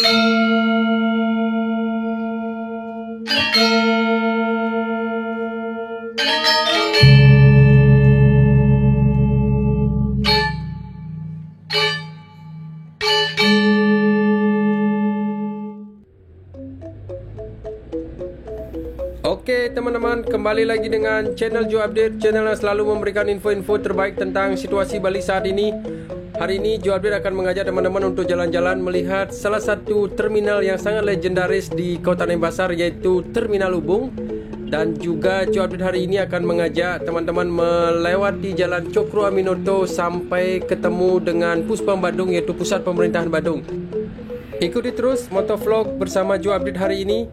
Oke teman-teman, kembali lagi dengan channel Joe Update, channel yang selalu memberikan info-info terbaik tentang situasi Bali saat ini. Hari ini Joe Update akan mengajak teman-teman untuk jalan-jalan melihat salah satu terminal yang sangat legendaris di Kota Denpasar, yaitu Terminal Ubung. Dan juga Joe Update hari ini akan mengajak teman-teman melewati Jalan Cokro Aminoto sampai ketemu dengan Puspom Badung, yaitu Pusat Pemerintahan Badung. Ikuti terus motovlog bersama Joe Update hari ini.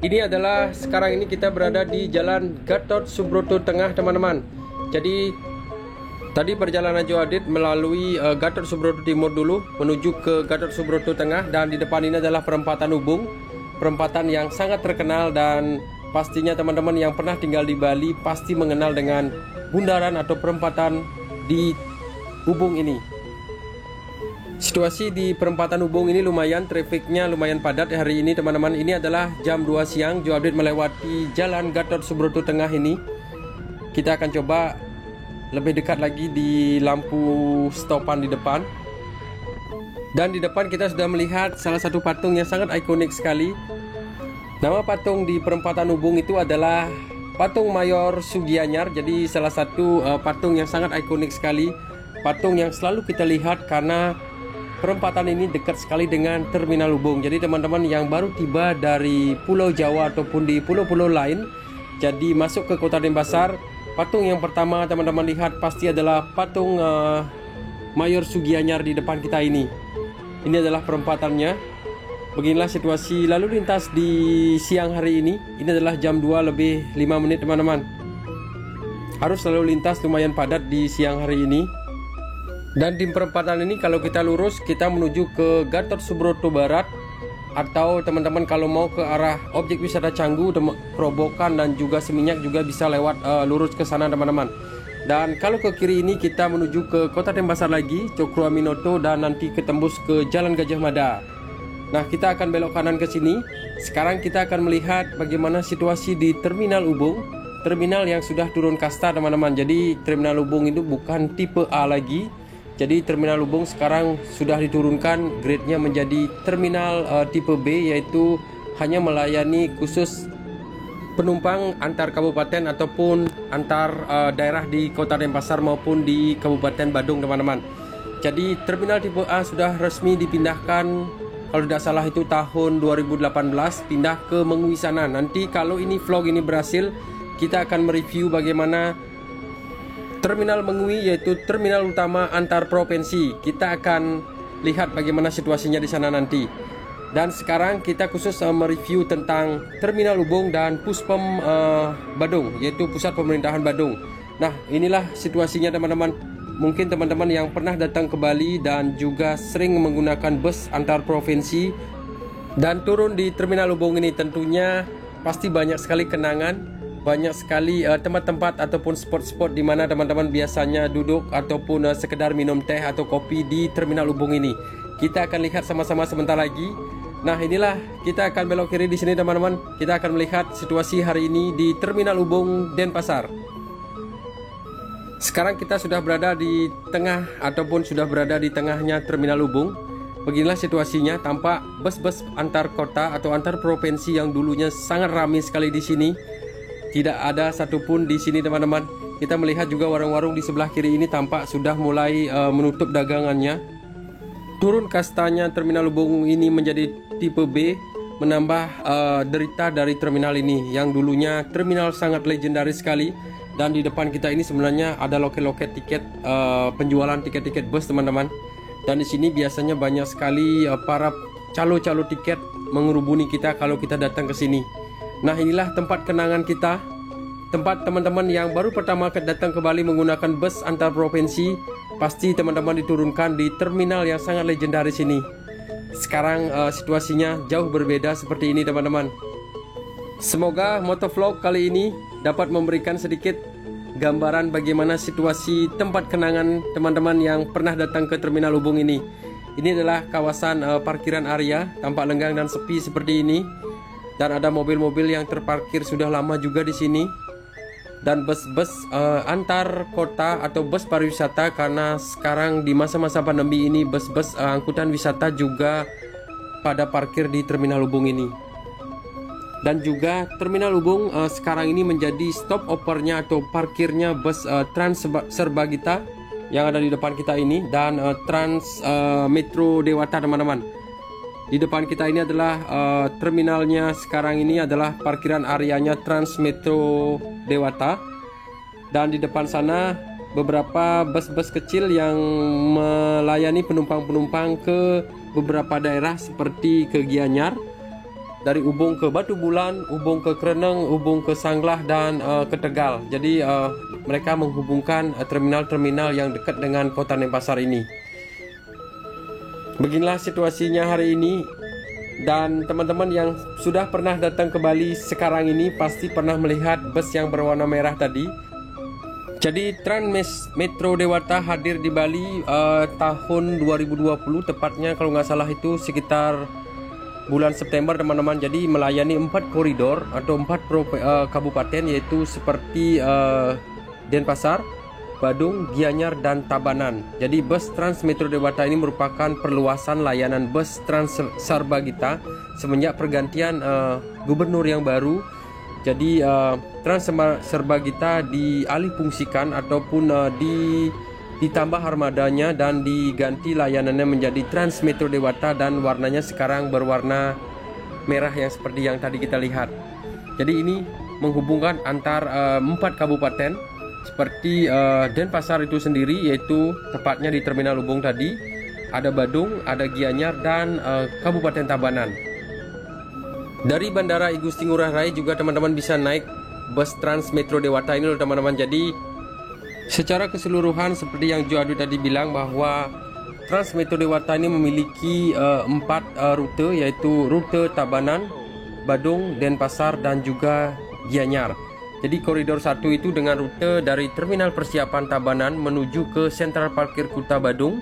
Ini adalah sekarang ini kita berada di Jalan Gatot Subroto Tengah, teman-teman. Jadi tadi perjalanan Joe Update melalui Gatot Subroto Timur dulu menuju ke Gatot Subroto Tengah, dan di depan ini adalah perempatan Ubung, perempatan yang sangat terkenal dan pastinya teman-teman yang pernah tinggal di Bali pasti mengenal dengan bundaran atau perempatan di Ubung ini. Situasi di perempatan Ubung ini lumayan, trafiknya lumayan padat hari ini, teman-teman. Ini adalah jam 2 siang. Joe Update melewati Jalan Gatot Subroto Tengah ini. Kita akan coba lebih dekat lagi di lampu stopan di depan. Dan di depan kita sudah melihat salah satu patung yang sangat ikonik sekali. Nama patung di perempatan Ubung itu adalah patung Mayor Sugianyar. Jadi salah satu patung yang sangat ikonik sekali, patung yang selalu kita lihat karena perempatan ini dekat sekali dengan Terminal Ubung. Jadi teman-teman yang baru tiba dari Pulau Jawa ataupun di pulau-pulau lain, jadi masuk ke Kota Denpasar, patung yang pertama teman-teman lihat pasti adalah patung Mayor Sugianyar di depan kita ini. Ini adalah perempatannya. Beginilah situasi lalu lintas di siang hari ini. Ini adalah jam 2 lebih 5 menit, teman-teman. Arus lalu lintas lumayan padat di siang hari ini. Dan di perempatan ini kalau kita lurus kita menuju ke Gatot Subroto Barat, atau teman-teman kalau mau ke arah objek wisata Canggu, Kerobokan dan juga Seminyak juga bisa lewat lurus ke sana, teman-teman. Dan kalau ke kiri ini kita menuju ke Kota Denpasar lagi, Cokro Aminoto, dan nanti ketembus ke Jalan Gajah Mada. Nah, kita akan belok kanan ke sini. Sekarang kita akan melihat bagaimana situasi di Terminal Ubung, terminal yang sudah turun kasta, teman-teman. Jadi Terminal Ubung itu bukan tipe A lagi. Jadi Terminal Ubung sekarang sudah diturunkan grade-nya menjadi terminal tipe B, yaitu hanya melayani khusus penumpang antar kabupaten ataupun antar daerah di Kota Denpasar maupun di Kabupaten Badung, teman-teman. Jadi terminal tipe A sudah resmi dipindahkan, kalau tidak salah itu tahun 2018, pindah ke Mengui sana. Nanti kalau ini vlog ini berhasil, kita akan mereview bagaimana Terminal Mengui, yaitu terminal utama antar provinsi. Kita akan lihat bagaimana situasinya di sana nanti. Dan sekarang kita khusus mereview tentang Terminal Ubung dan Puspom Badung, yaitu Pusat Pemerintahan Badung. Nah, inilah situasinya, teman-teman. Mungkin teman-teman yang pernah datang ke Bali dan juga sering menggunakan bus antar provinsi dan turun di Terminal Ubung ini, tentunya pasti banyak sekali kenangan, banyak sekali tempat-tempat ataupun spot-spot di mana teman-teman biasanya duduk ataupun sekedar minum teh atau kopi di Terminal Ubung ini. Kita akan lihat sama-sama sebentar lagi. Nah, inilah kita akan belok kiri di sini, teman-teman. Kita akan melihat situasi hari ini di Terminal Ubung Denpasar. Sekarang kita sudah berada di tengah ataupun sudah berada di tengahnya Terminal Ubung. Beginilah situasinya, tampak bus-bus antar kota atau antar provinsi yang dulunya sangat ramai sekali di sini. Tidak ada satupun di sini, teman-teman. Kita melihat juga warung-warung di sebelah kiri ini tampak sudah mulai menutup dagangannya. Turun kastanya Terminal Ubung ini menjadi tipe B, menambah derita dari terminal ini yang dulunya terminal sangat legendaris sekali. Dan di depan kita ini sebenarnya ada loket-loket tiket, penjualan tiket-tiket bus, teman-teman. Dan di sini biasanya banyak sekali para calo-calo tiket mengerubuni kita kalau kita datang ke sini. Nah, inilah tempat kenangan kita, tempat teman-teman yang baru pertama datang ke Bali menggunakan bus antar provinsi, pasti teman-teman diturunkan di terminal yang sangat legendaris ini. Sekarang situasinya jauh berbeda seperti ini, teman-teman. Semoga motovlog kali ini dapat memberikan sedikit gambaran bagaimana situasi tempat kenangan teman-teman yang pernah datang ke Terminal Ubung ini. Ini adalah kawasan parkiran area, tampak lenggang dan sepi seperti ini. Dan ada mobil-mobil yang terparkir sudah lama juga di sini. Dan bus-bus antar kota atau bus pariwisata, karena sekarang di masa-masa pandemi ini bus-bus angkutan wisata juga pada parkir di Terminal Ubung ini. Dan juga Terminal Ubung sekarang ini menjadi stop overnya atau parkirnya bus Trans Serbagita yang ada di depan kita ini, dan Trans Metro Dewata teman-teman. Di depan kita ini adalah terminalnya sekarang ini adalah parkiran areanya Trans Metro Dewata. Dan di depan sana beberapa bus-bus kecil yang melayani penumpang-penumpang ke beberapa daerah seperti ke Gianyar, dari Ubung ke Batu Bulan, Ubung ke Kreneng, Ubung ke Sanglah, dan ke Tegal. Jadi mereka menghubungkan terminal-terminal yang dekat dengan kota Denpasar ini. Beginilah situasinya hari ini. Dan teman-teman yang sudah pernah datang ke Bali sekarang ini pasti pernah melihat bus yang berwarna merah tadi. Jadi Trans Metro Dewata hadir di Bali tahun 2020, tepatnya kalau nggak salah itu sekitar bulan September teman-teman. Jadi melayani 4 koridor atau 4 kabupaten, yaitu seperti Denpasar, Badung, Gianyar, dan Tabanan. Jadi bus Trans Metro Dewata ini merupakan perluasan layanan bus Trans Serbagita semenjak pergantian gubernur yang baru. Jadi Trans Serbagita dialihfungsikan ataupun ditambah armadanya dan diganti layanannya menjadi Trans Metro Dewata, dan warnanya sekarang berwarna merah yang seperti yang tadi kita lihat. Jadi ini menghubungkan antar 4 kabupaten seperti Denpasar itu sendiri, yaitu tepatnya di Terminal Ubung tadi, ada Badung, ada Gianyar, dan Kabupaten Tabanan. Dari Bandara I Gusti Ngurah Rai juga teman-teman bisa naik bus Trans Metro Dewata ini loh teman-teman. Jadi secara keseluruhan seperti yang Jo Adu tadi bilang, bahwa Trans Metro Dewata ini memiliki 4 rute, yaitu rute Tabanan, Badung, Denpasar, dan juga Gianyar. Jadi koridor 1 itu dengan rute dari Terminal Persiapan Tabanan menuju ke Sentral Parkir Kuta Badung.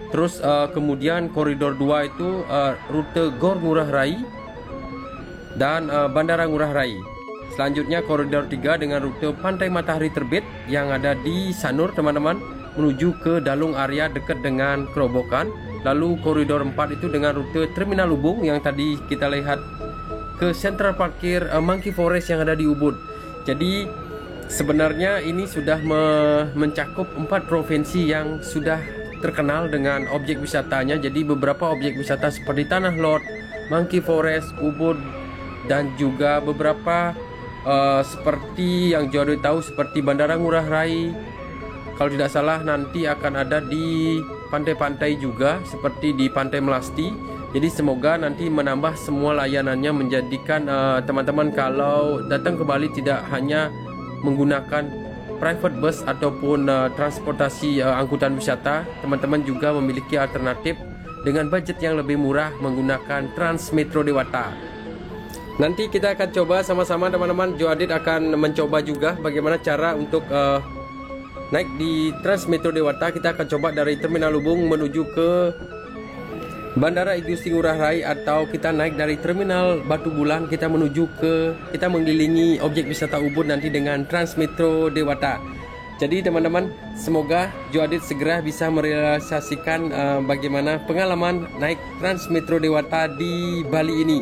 Terus kemudian koridor 2 itu rute Gor Ngurah Rai dan Bandara Ngurah Rai. Selanjutnya koridor 3 dengan rute Pantai Matahari Terbit yang ada di Sanur teman-teman, menuju ke Dalung area dekat dengan Kerobokan. Lalu koridor 4 itu dengan rute Terminal Ubung yang tadi kita lihat ke Sentral Parkir Monkey Forest yang ada di Ubud. Jadi sebenarnya ini sudah mencakup 4 provinsi yang sudah terkenal dengan objek wisatanya. Jadi beberapa objek wisata seperti Tanah Lot, Monkey Forest, Ubud, dan juga beberapa seperti yang jauh tahu seperti Bandara Ngurah Rai. Kalau tidak salah nanti akan ada di pantai-pantai juga seperti di Pantai Melasti. Jadi semoga nanti menambah semua layanannya, menjadikan teman-teman kalau datang ke Bali tidak hanya menggunakan private bus ataupun transportasi angkutan wisata, teman-teman juga memiliki alternatif dengan budget yang lebih murah menggunakan Trans Metro Dewata. Nanti kita akan coba sama-sama teman-teman. Jo Adit akan mencoba juga bagaimana cara untuk naik di Trans Metro Dewata. Kita akan coba dari Terminal Ubung menuju ke Bandara I Gusti Ngurah Rai, atau kita naik dari Terminal Batu Bulan, kita mengelilingi objek wisata Ubud nanti dengan Trans Metro Dewata. Jadi teman-teman, semoga Jo Adit segera bisa merealisasikan bagaimana pengalaman naik Trans Metro Dewata di Bali ini.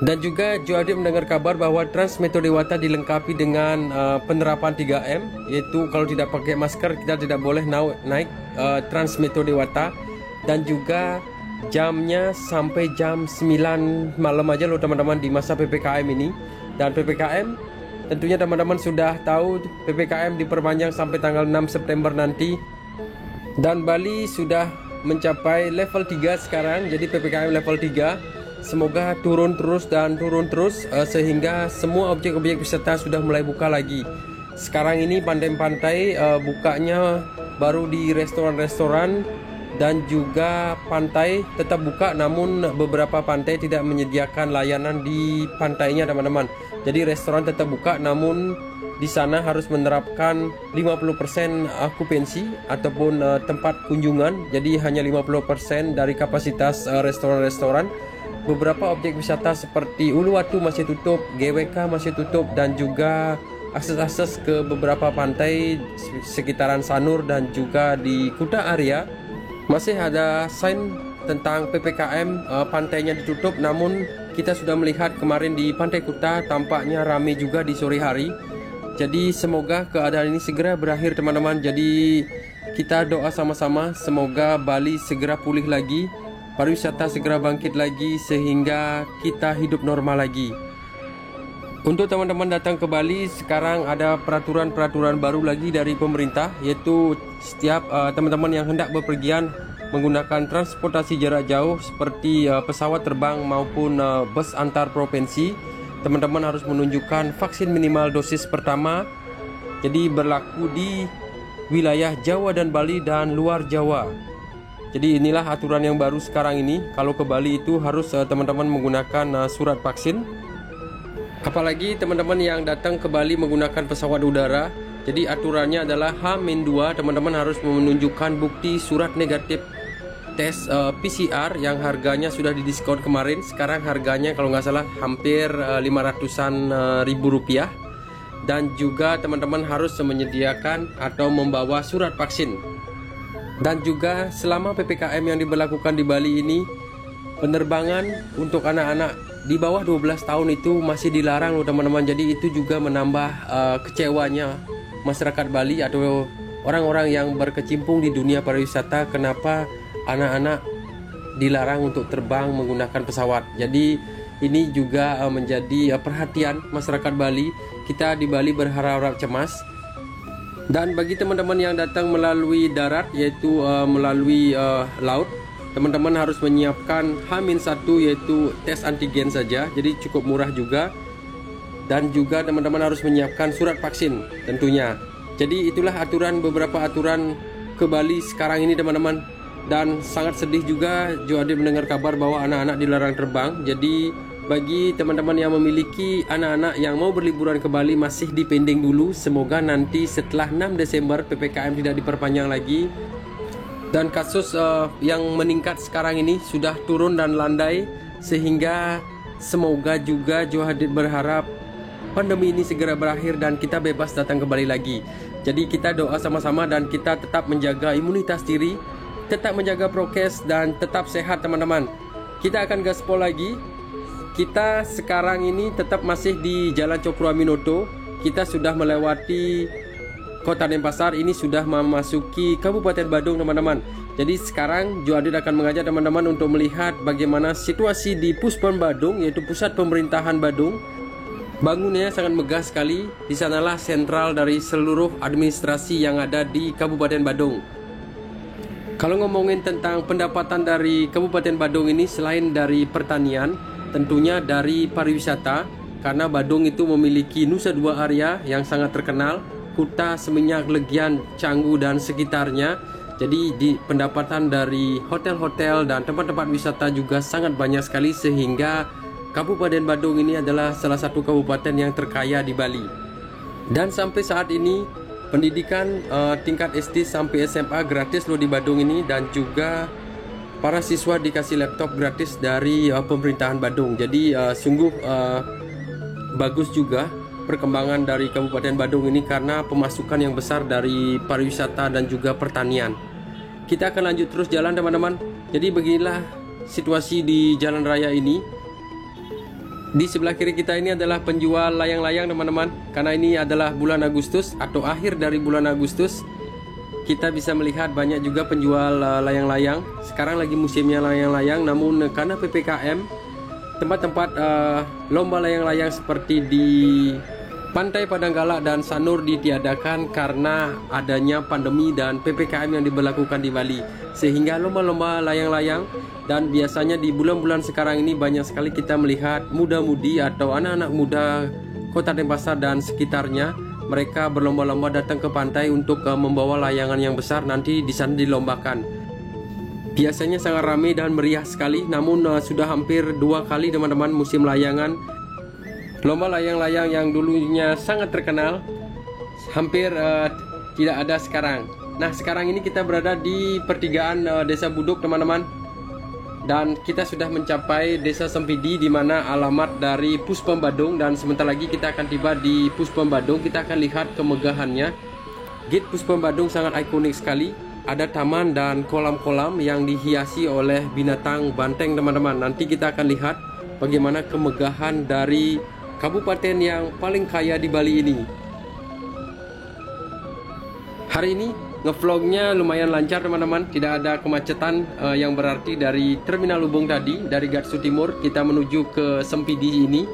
Dan juga Jo Adit mendengar kabar bahwa Trans Metro Dewata dilengkapi dengan penerapan 3M, yaitu kalau tidak pakai masker kita tidak boleh naik Trans Metro Dewata. Dan juga jamnya sampai jam 9 malam aja loh teman-teman di masa PPKM ini. Dan PPKM tentunya teman-teman sudah tahu, PPKM diperpanjang sampai tanggal 6 September nanti. Dan Bali sudah mencapai level 3 sekarang, jadi PPKM level 3. Semoga turun terus sehingga semua objek-objek wisata sudah mulai buka lagi. Sekarang ini pantai-pantai bukanya baru di restoran-restoran dan juga pantai tetap buka, namun beberapa pantai tidak menyediakan layanan di pantainya teman-teman. Jadi restoran tetap buka, namun di sana harus menerapkan 50% okupansi ataupun tempat kunjungan. Jadi hanya 50% dari kapasitas restoran-restoran. Beberapa objek wisata seperti Uluwatu masih tutup, GWK masih tutup, dan juga akses-akses ke beberapa pantai sekitaran Sanur dan juga di Kuta area masih ada sign tentang PPKM. Pantainya ditutup, namun kita sudah melihat kemarin di Pantai Kuta tampaknya ramai juga di sore hari. Jadi semoga keadaan ini segera berakhir teman-teman. Jadi kita doa sama-sama semoga Bali segera pulih lagi, pariwisata segera bangkit lagi, sehingga kita hidup normal lagi. Untuk teman-teman datang ke Bali, sekarang ada peraturan-peraturan baru lagi dari pemerintah, yaitu setiap teman-teman yang hendak bepergian menggunakan transportasi jarak jauh seperti pesawat terbang maupun bus antar provinsi, teman-teman harus menunjukkan vaksin minimal dosis pertama. Jadi berlaku di wilayah Jawa dan Bali dan luar Jawa. Jadi inilah aturan yang baru sekarang ini. Kalau ke Bali itu harus teman-teman menggunakan surat vaksin. Apalagi teman-teman yang datang ke Bali menggunakan pesawat udara. Jadi aturannya adalah H-2, teman-teman harus menunjukkan bukti surat negatif tes PCR yang harganya sudah didiskon kemarin. Sekarang harganya kalau nggak salah hampir 500-an ribu rupiah. Dan juga teman-teman harus menyediakan atau membawa surat vaksin. Dan juga selama PPKM yang diberlakukan di Bali ini, penerbangan untuk anak-anak di bawah 12 tahun itu masih dilarang loh teman-teman. Jadi itu juga menambah kecewanya masyarakat Bali atau orang-orang yang berkecimpung di dunia pariwisata. Kenapa anak-anak dilarang untuk terbang menggunakan pesawat? Jadi ini juga menjadi perhatian masyarakat Bali. Kita di Bali berharap cemas. Dan bagi teman-teman yang datang melalui darat, yaitu melalui laut, teman-teman harus menyiapkan H-1 yaitu tes antigen saja. Jadi cukup murah juga. Dan juga teman-teman harus menyiapkan surat vaksin tentunya. Jadi itulah beberapa aturan ke Bali sekarang ini teman-teman. Dan sangat sedih juga Joadit mendengar kabar bahwa anak-anak dilarang terbang. Jadi bagi teman-teman yang memiliki anak-anak yang mau berliburan ke Bali, masih dipending dulu. Semoga nanti setelah 6 Desember PPKM tidak diperpanjang lagi. Dan kasus yang meningkat sekarang ini sudah turun dan landai, sehingga semoga juga Joadit berharap pandemi ini segera berakhir dan kita bebas datang ke Bali lagi. Jadi kita doa sama-sama dan kita tetap menjaga imunitas diri, tetap menjaga prokes dan tetap sehat teman-teman. Kita akan gaspol lagi. Kita sekarang ini tetap masih di Jalan Cokro Aminoto. Kita sudah melewati Kota Denpasar, ini sudah memasuki Kabupaten Badung teman-teman. Jadi sekarang Joadit akan mengajak teman-teman untuk melihat bagaimana situasi di Puspon Badung, yaitu pusat pemerintahan Badung. Bangunannya sangat megah sekali. Di sanalah sentral dari seluruh administrasi yang ada di Kabupaten Badung. Kalau ngomongin tentang pendapatan dari Kabupaten Badung ini, selain dari pertanian, tentunya dari pariwisata, karena Badung itu memiliki Nusa Dua area yang sangat terkenal, Kuta, Seminyak, Legian, Canggu dan sekitarnya. Jadi di pendapatan dari hotel-hotel dan tempat-tempat wisata juga sangat banyak sekali, sehingga Kabupaten Badung ini adalah salah satu kabupaten yang terkaya di Bali. Dan sampai saat ini pendidikan tingkat SD sampai SMA gratis loh di Badung ini, dan juga para siswa dikasih laptop gratis dari pemerintahan Badung. Jadi sungguh bagus juga perkembangan dari Kabupaten Badung ini karena pemasukan yang besar dari pariwisata dan juga pertanian. Kita akan lanjut terus jalan teman-teman. Jadi beginilah situasi di jalan raya ini. Di sebelah kiri kita ini adalah penjual layang-layang teman-teman. Karena ini adalah bulan Agustus atau akhir dari bulan Agustus, kita bisa melihat banyak juga penjual layang-layang. Sekarang lagi musimnya layang-layang, namun karena PPKM, tempat-tempat lomba layang-layang seperti di Pantai Padanggala dan Sanur ditiadakan karena adanya pandemi dan PPKM yang diberlakukan di Bali. Sehingga lomba-lomba layang-layang, dan biasanya di bulan-bulan sekarang ini banyak sekali kita melihat muda-mudi atau anak-anak muda Kota Denpasar dan sekitarnya. Mereka berlomba-lomba datang ke pantai untuk membawa layangan yang besar, nanti di sana dilombakan. Biasanya sangat ramai dan meriah sekali, namun sudah hampir 2 kali teman-teman musim layangan. Lomba layang-layang yang dulunya sangat terkenal hampir tidak ada sekarang. Nah, sekarang ini kita berada di pertigaan Desa Buduk teman-teman. Dan kita sudah mencapai Desa Sempidi, di mana alamat dari Puspom Badung, dan sebentar lagi kita akan tiba di Puspom Badung. Kita akan lihat kemegahannya. Gate Puspom Badung sangat ikonik sekali. Ada taman dan kolam-kolam yang dihiasi oleh binatang banteng teman-teman. Nanti kita akan lihat bagaimana kemegahan dari kabupaten yang paling kaya di Bali ini. Hari ini ngevlognya lumayan lancar teman-teman, tidak ada kemacetan yang berarti dari Terminal Ubung tadi, dari Gatsu Timur kita menuju ke Sempidi ini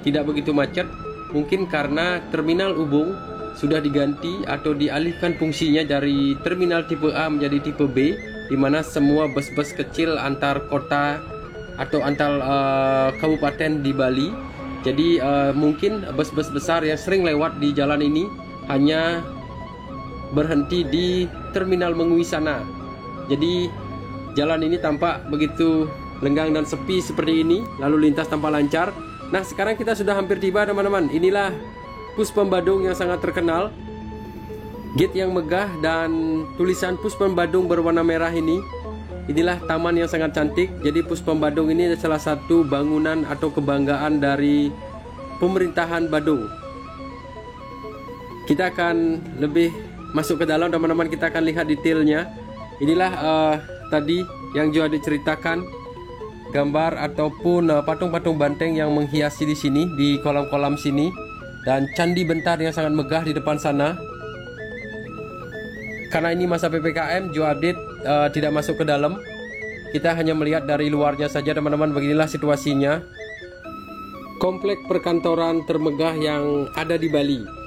tidak begitu macet. Mungkin karena Terminal Ubung sudah diganti atau dialihkan fungsinya dari terminal tipe A menjadi tipe B, di mana semua bus-bus kecil antar kota atau antar kabupaten di Bali. Jadi mungkin bus-bus besar yang sering lewat di jalan ini hanya berhenti di terminal Mengui sana. Jadi jalan ini tampak begitu lenggang dan sepi seperti ini, lalu lintas tampak lancar. Nah, sekarang kita sudah hampir tiba teman-teman. Inilah Puspom Badung yang sangat terkenal. Gate yang megah dan tulisan Puspom Badung berwarna merah ini. Inilah taman yang sangat cantik. Jadi Puspom Badung ini adalah salah satu bangunan atau kebanggaan dari pemerintahan Badung. Kita akan lebih masuk ke dalam teman-teman, kita akan lihat detailnya. Inilah tadi yang juga diceritakan, gambar ataupun patung-patung banteng yang menghiasi di sini, di kolam-kolam sini, dan candi bentar yang sangat megah di depan sana. Karena ini masa PPKM, Joe Update tidak masuk ke dalam. Kita hanya melihat dari luarnya saja teman-teman. Beginilah situasinya. Komplek perkantoran termegah yang ada di Bali.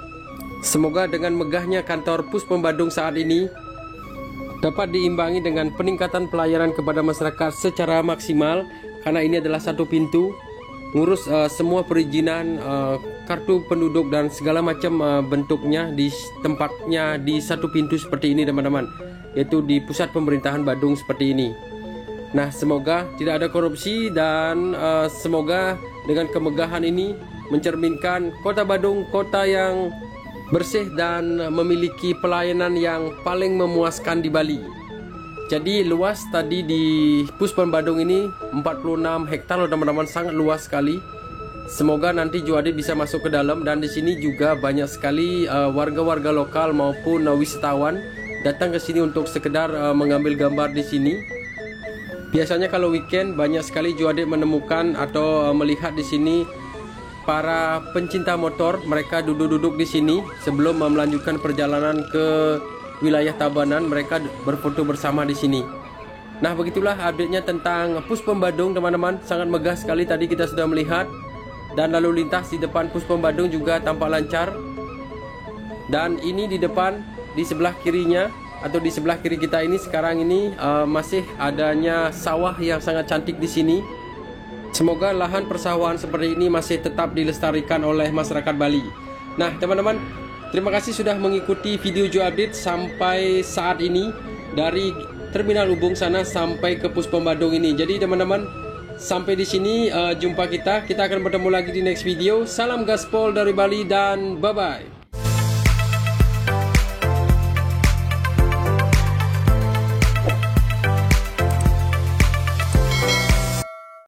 Semoga dengan megahnya kantor Puspom Badung saat ini dapat diimbangi dengan peningkatan pelayanan kepada masyarakat secara maksimal, karena ini adalah satu pintu, ngurus semua perizinan, kartu penduduk dan segala macam bentuknya di tempatnya di satu pintu seperti ini teman-teman, yaitu di pusat pemerintahan Badung seperti ini. Nah, semoga tidak ada korupsi dan semoga dengan kemegahan ini mencerminkan kota Badung kota yang bersih dan memiliki pelayanan yang paling memuaskan di Bali. Jadi luas tadi di Puspom Badung ini 46 hektar loh teman-teman, sangat luas sekali. Semoga nanti Joe Update bisa masuk ke dalam, dan di sini juga banyak sekali warga-warga lokal maupun wisatawan datang ke sini untuk sekedar mengambil gambar di sini. Biasanya kalau weekend banyak sekali Joe Update menemukan atau melihat di sini para pencinta motor, mereka duduk-duduk di sini sebelum melanjutkan perjalanan ke wilayah Tabanan, mereka berfoto bersama di sini. Nah, begitulah update-nya tentang Puspom Badung teman-teman, sangat megah sekali tadi kita sudah melihat, dan lalu lintas di depan Puspom Badung juga tampak lancar. Dan ini di depan, di sebelah kirinya atau di sebelah kiri kita ini sekarang ini masih adanya sawah yang sangat cantik di sini. Semoga lahan persawahan seperti ini masih tetap dilestarikan oleh masyarakat Bali. Nah teman-teman, terima kasih sudah mengikuti video Joe Update sampai saat ini, dari Terminal Ubung sana sampai ke Puspom Badung ini. Jadi teman-teman, sampai di sini jumpa kita akan bertemu lagi di next video. Salam gaspol dari Bali dan bye-bye.